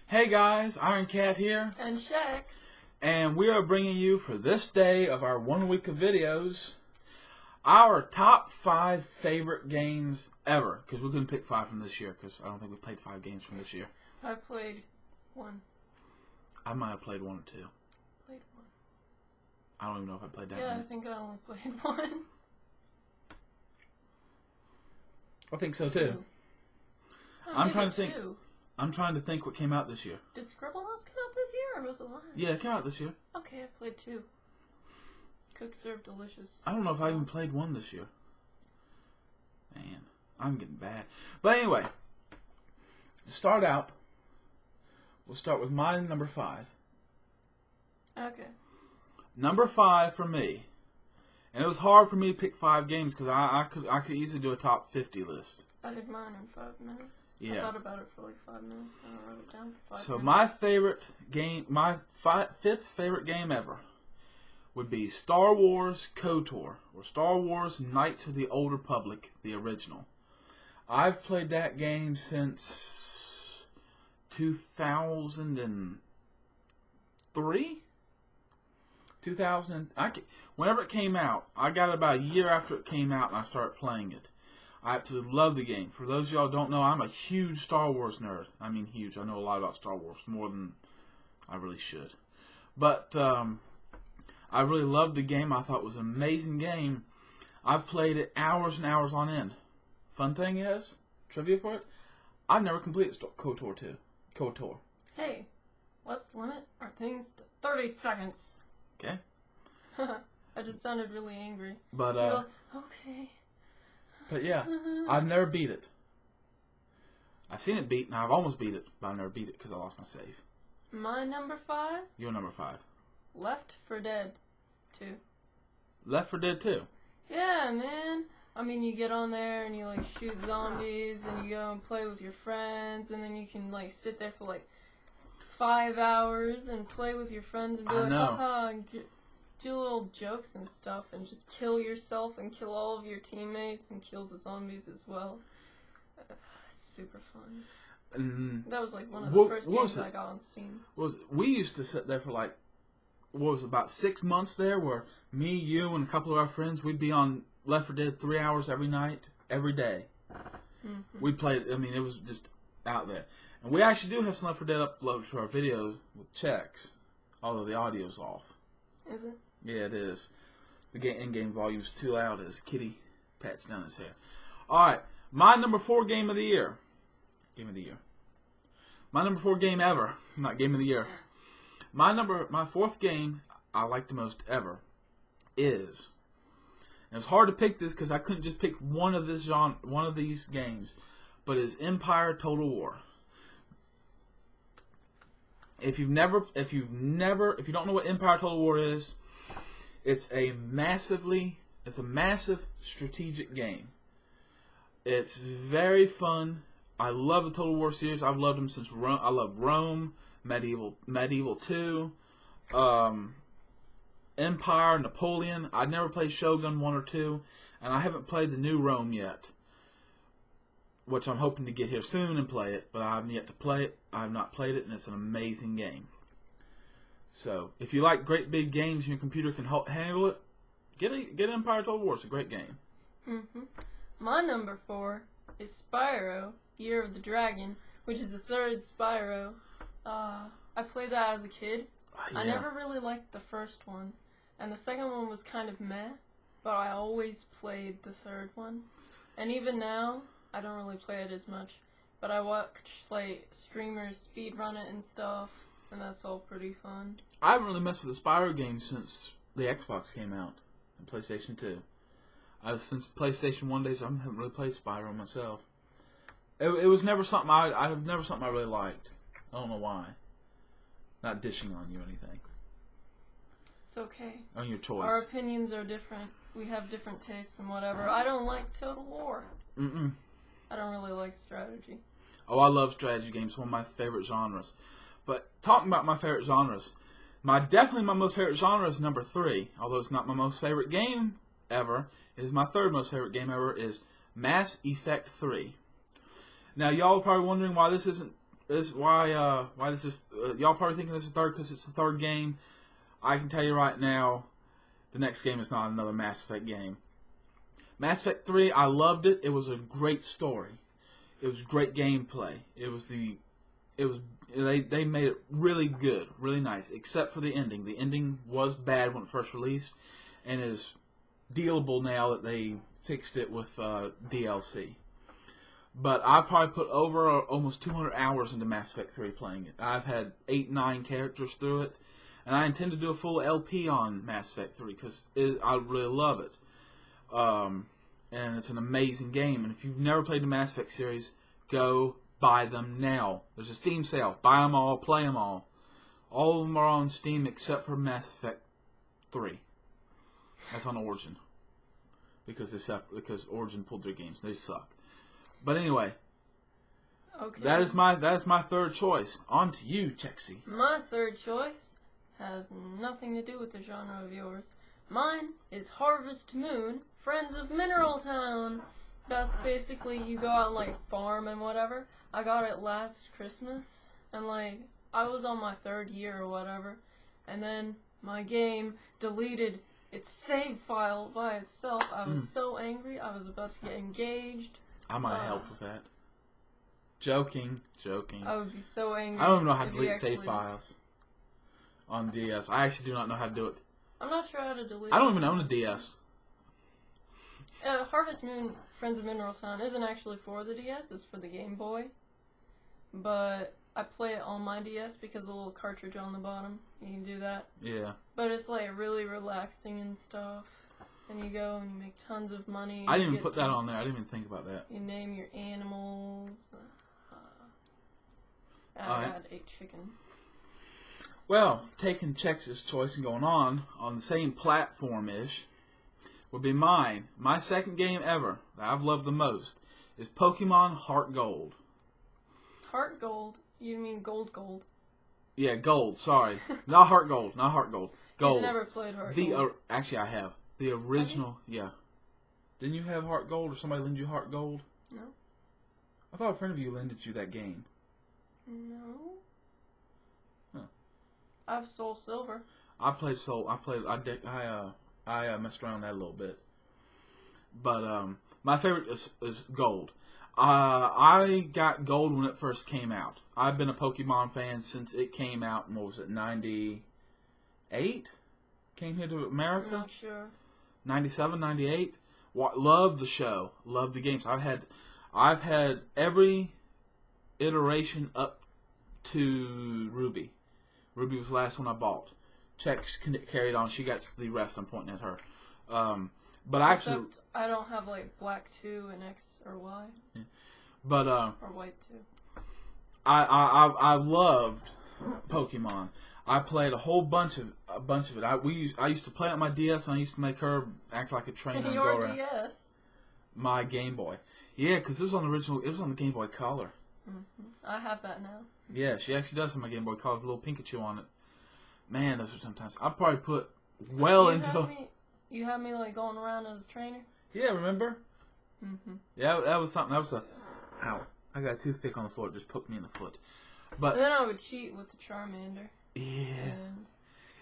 Hey guys, Iron Cat here, and Chex, and we are bringing you for this day of our 1 week of videos our top 5 favorite games ever. Because we couldn't pick 5 from this year, because I don't think we played 5 games from this year. I played 1. I might have played 1 or 2. Played 1. I don't even know if I played that Yeah, one. I think I only played 1. I think so too. I'm trying to think. I'm trying to think what came out this year. Did Scribblenauts come out this year, or was it last? Yeah, it came out this year. Okay, I played 2. Cook Serve Delicious. I don't know if I even played 1 this year. Man, I'm getting bad. But anyway, to start out, we'll start with my number 5. Okay. Number 5 for me, and it was hard for me to pick 5 games because I could easily do a top 50 list. I did mine in 5 minutes. Yeah. I thought about it for like 5 minutes, and I wrote it down for 5 So minutes. my favorite game, my 5th favorite game ever, would be Star Wars KOTOR, or Star Wars Knights of the Old Republic, the original. I've played that game since 2003. Whenever it came out, I got it about a year after it came out, and I started playing it. I absolutely love the game. For those of y'all who don't know, I'm a huge Star Wars nerd. I mean, huge. I know a lot about Star Wars, more than I really should. But I really loved the game. I thought it was an amazing game. I've played it hours and hours on end. Fun thing is, trivia for it, I've never completed KOTOR 2. KOTOR. Hey, let's limit our things to 30 seconds. Okay. I just sounded really angry. But like, okay. But yeah, I've never beat it. I've seen it beat, and I've almost beat it, but I've never beat it because I lost my save. My number 5? Your number 5. Left 4 Dead 2. Left 4 Dead 2. Yeah, man. I mean, you get on there and you like shoot zombies, and you go and play with your friends, and then you can like sit there for like 5 hours and play with your friends and be like, haha, and do little jokes and stuff, and just kill yourself and kill all of your teammates and kill the zombies as well. It's super fun. That was like one of the first games I got on Steam. We used to sit there for like, about 6 months there, where me, you, and a couple of our friends, we'd be on Left 4 Dead 3 hours every night, every day. Mm-hmm. We played, I mean, it was just out there. And we actually do have some Left 4 Dead uploaded to our videos with Chex, although the audio's off. Is it? Yeah, it is. The in-game volume's too loud as Kitty pats down his hair. Alright, my number 4 game of the year. My number 4 game ever. Not game of the year. My 4th game I like the most ever is, and it's hard to pick this because I couldn't just pick one of these games, but is Empire Total War. If you don't know what Empire Total War is, it's a massive strategic game. It's very fun. I love the Total War series. I've loved them since Rome. I love Rome, Medieval 2, Empire, Napoleon. I never played Shogun 1 or 2, and I haven't played the new Rome yet, which I'm hoping to get here soon and play it, but I haven't yet to play it. I have not played it, and it's an amazing game. So, if you like great big games and your computer can handle it, get Empire Total War. It's a great game. Mm-hmm. My number 4 is Spyro, Year of the Dragon, which is the 3rd Spyro. I played that as a kid. Yeah. I never really liked the first one, and the second one was kind of meh, but I always played the 3rd one. And even now, I don't really play it as much, but I watch like streamers speedrun it and stuff, and that's all pretty fun. I haven't really messed with the Spyro games since the Xbox came out and PlayStation 2. Since PlayStation 1 days, I haven't really played Spyro myself. It was never something I really liked. I don't know why. Not dishing on you or anything. It's okay. On your choice. Our opinions are different. We have different tastes and whatever. I don't like Total War. I don't really like strategy. Oh, I love strategy games. One of my favorite genres. But talking about my favorite genres, definitely my most favorite genre is number 3. Although it's not my most favorite game ever. It is my 3rd most favorite game ever. Is Mass Effect 3. Now, y'all are probably wondering why this isn't this is y'all probably thinking this is third because it's the third game. I can tell you right now, the next game is not another Mass Effect game. Mass Effect 3, I loved it. It was a great story. It was great gameplay. They made it really good, really nice, except for the ending. The ending was bad when it first released, and is dealable now that they fixed it with DLC. But I probably put over almost 200 hours into Mass Effect 3 playing it. I've had 8-9 characters through it, and I intend to do a full LP on Mass Effect 3 because I really love it. And it's an amazing game. And if you've never played the Mass Effect series, go buy them now. There's a Steam sale. Buy them all, play them all. All of them are on Steam except for Mass Effect 3. That's on Origin. Because Origin pulled their games. They suck. But anyway, Okay. that is my third choice. On to you, Chexy. My third choice has nothing to do with the genre of yours. Mine is Harvest Moon, Friends of Mineral Town. That's basically you go out and like farm and whatever. I got it last Christmas, and like I was on my third year or whatever, and then my game deleted its save file by itself. I was so angry. I was about to get engaged. I might help with that. Joking. I would be so angry. I don't even know how to delete save files on DS. I actually do not know how to do it. I'm not sure how to delete. I don't even own a DS. Harvest Moon, Friends of Mineral Town isn't actually for the DS. It's for the Game Boy. But I play it on my DS because the little cartridge on the bottom. You can do that. Yeah. But it's like really relaxing and stuff. And you go and you make tons of money. I didn't even put that on there. I didn't even think about that. You name your animals. I had 8 chickens. Well, taking Chex's choice and going on the same platform-ish, would be mine. My second game ever that I've loved the most is Pokemon Heart Gold. Heart Gold? You mean Gold? Yeah, Gold, sorry. Not Heart Gold. Gold. You've never played Heart Gold? Actually, I have. The original, yeah. Didn't you have Heart Gold, or somebody lend you Heart Gold? No. I thought a friend of you lended you that game. No. Huh. I have Soul Silver. I messed around with that a little bit. But my favorite is Gold. I got Gold when it first came out. I've been a Pokemon fan since it came out in, what was it, 98? Came here to America? I'm not sure. 97, 98. Love the show. Love the games. I've had every iteration up to Ruby. Ruby was the last one I bought. Chex carried on. She got the rest. I'm pointing at her. But actually, I don't have like Black 2 and X or Y. Yeah. But or White 2. I loved Pokemon. I played a bunch of it. I used to play on my DS, and I used to make her act like a trainer and go around. DS. My Game Boy. Yeah, because it was on the original. It was on the Game Boy Color. Mm-hmm. I have that now. Yeah, she actually does have my Game Boy Color with a little Pikachu on it. Man, those are sometimes. I probably put You had me like going around as a trainer. Yeah, remember? Mm-hmm. Yeah, that was something. That was ow! I got a toothpick on the floor. It just poked me in the foot. But and then I would cheat with the Charmander. Yeah.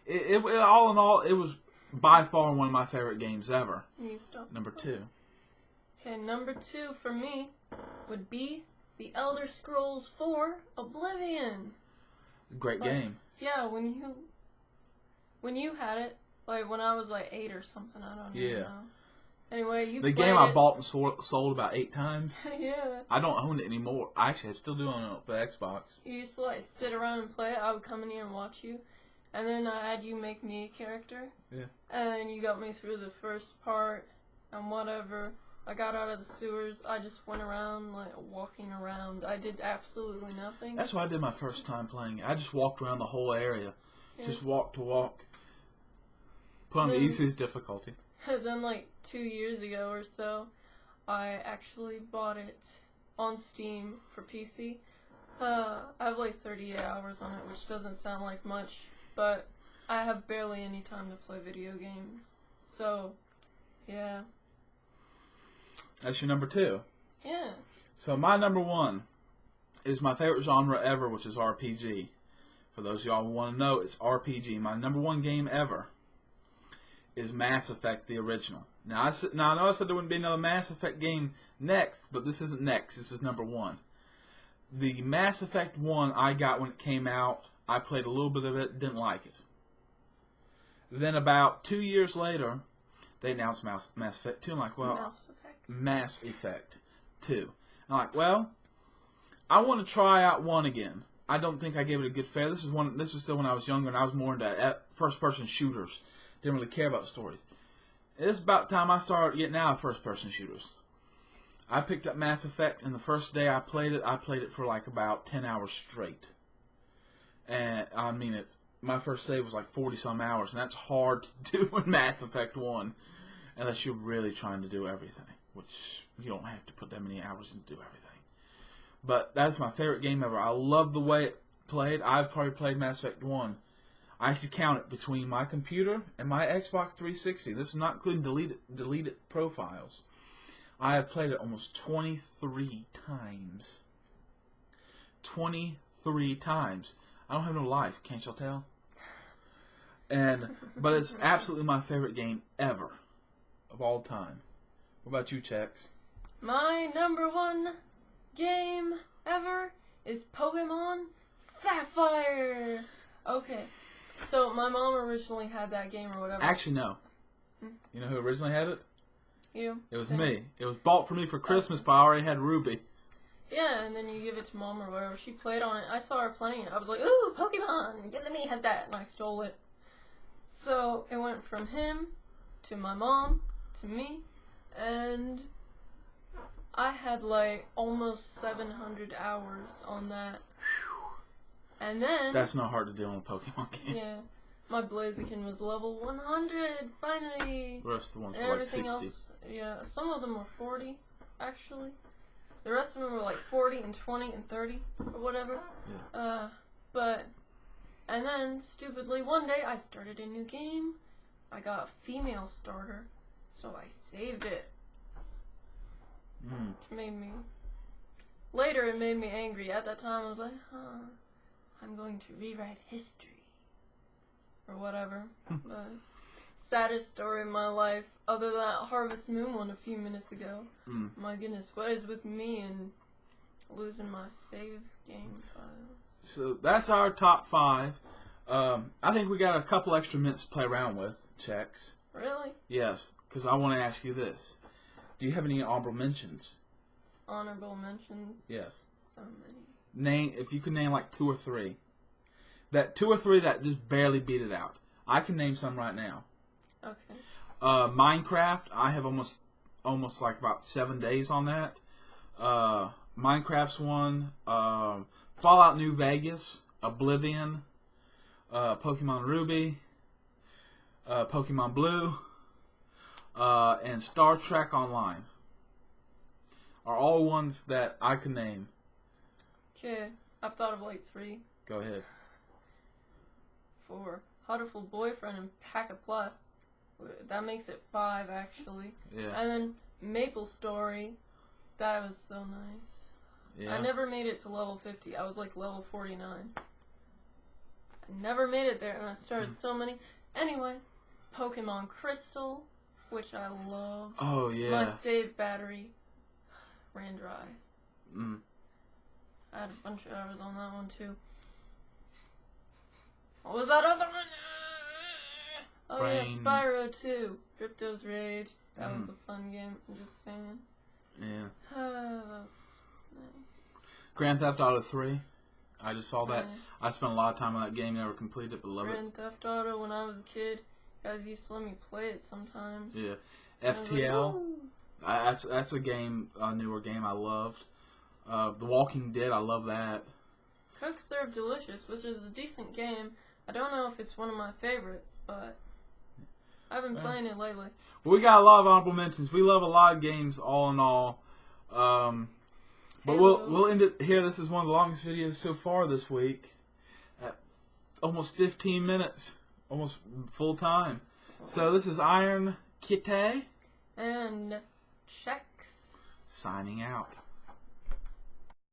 It all in all, it was by far one of my favorite games ever. Number 2. Okay, number 2 for me would be The Elder Scrolls 4 Oblivion. Great game. Yeah, when you had it, like when I was like 8 or something, I don't even know. Anyway, you the played game I bought and sold about 8 times. Yeah. I don't own it anymore. Actually, I still do own it for Xbox. You used to like sit around and play it. I would come in here and watch you, and then I had you make me a character. Yeah. And then you got me through the first part, and whatever. I got out of the sewers. I just went around like walking around. I did absolutely nothing. That's what I did my first time playing it. I just walked around the whole area, just walk to walk. Put on the easiest difficulty. Then, like 2 years ago or so, I actually bought it on Steam for PC. I have like 38 hours on it, which doesn't sound like much, but I have barely any time to play video games. So, yeah. That's your number 2. Yeah. So my number 1 is my favorite genre ever, which is RPG. For those of y'all who want to know, it's RPG. My number one game ever is Mass Effect, the original. Now, I know I said there wouldn't be another Mass Effect game next, but this isn't next. This is number one. The Mass Effect 1 I got when it came out. I played a little bit of it, didn't like it. Then about 2 years later, they announced Mass Effect 2. I'm like, well, Mass Effect 2. I'm like, well, I want to try out 1 again. I don't think I gave it a good fair. This was still when I was younger and I was more into first-person shooters. Didn't really care about stories. It's about time I started getting out of first-person shooters. I picked up Mass Effect, and the first day I played it for like about 10 hours straight. And I mean, my first save was like 40-some hours, and that's hard to do in Mass Effect 1, unless you're really trying to do everything, which you don't have to put that many hours in to do everything. But that's my favorite game ever. I love the way it played. I've probably played Mass Effect 1. I actually count it between my computer and my Xbox 360. This is not including deleted profiles. I have played it almost 23 times. 23 times. I don't have no life, can't y'all tell? But it's absolutely my favorite game ever. Of all time. What about you, Chex? My number one game ever is Pokemon Sapphire. Okay, so my mom originally had that game or whatever. Actually, no. You know who originally had it? You. It was me. It was bought for me for Christmas, but I already had Ruby. Yeah, and then you give it to mom or whatever. She played on it. I saw her playing it. I was like, ooh, Pokemon! Let me have that. And I stole it. So it went from him to my mom to me, and I had like almost 700 hours on that. And then... That's not hard to do on a Pokemon game. Yeah. My Blaziken was level 100, finally! The rest of the ones and were like 60. Else, yeah, some of them were 40, actually. The rest of them were like 40 and 20 and 30, or whatever. Yeah. And then, stupidly, one day I started a new game. I got a female starter, so I saved it. Which made me... Later, it made me angry. At that time, I was like, I'm going to rewrite history. Or whatever. But saddest story of my life, other than that Harvest Moon one a few minutes ago. My goodness, what is with me and losing my save game files? So that's our top 5. I think we got a couple extra minutes to play around with, Chex. Really? Yes, because I want to ask you this. Do you have any honorable mentions? Honorable mentions? Yes. So many. If you could name like 2 or 3. That 2 or 3 that just barely beat it out. I can name some right now. Okay. Minecraft, I have almost like about 7 days on that. Minecraft's one. Fallout New Vegas, Oblivion, Pokemon Ruby, Pokemon Blue, and Star Trek Online are all ones that I can name. Okay, I've thought of like 3. Go ahead. 4. Huddleful Boyfriend and Pack a Plus. That makes it 5, actually. Yeah. And then Maple Story. That was so nice. Yeah. I never made it to level 50. I was like level 49. I never made it there, and I started so many. Anyway, Pokemon Crystal, which I love. Oh, yeah. My save battery ran dry. I had a bunch of hours on that one, too. What was that other one? Oh, Brain. yeah, Spyro 2. Crypto's Rage. That was a fun game, I'm just saying. Yeah. That was nice. Grand Theft Auto 3. I just saw that. I spent a lot of time on that game. Never completed it, but love Grand Theft Auto, when I was a kid, you guys used to let me play it sometimes. Yeah. FTL. That's a game, a newer game I loved. The Walking Dead, I love that. Cook Serve Delicious, which is a decent game. I don't know if it's one of my favorites, but I've been playing it lately. Well, we got a lot of honorable mentions. We love a lot of games, all in all. But we'll end it here. This is one of the longest videos so far this week. At almost 15 minutes. Almost full time. So this is Iron Kitty. And Chex. Signing out.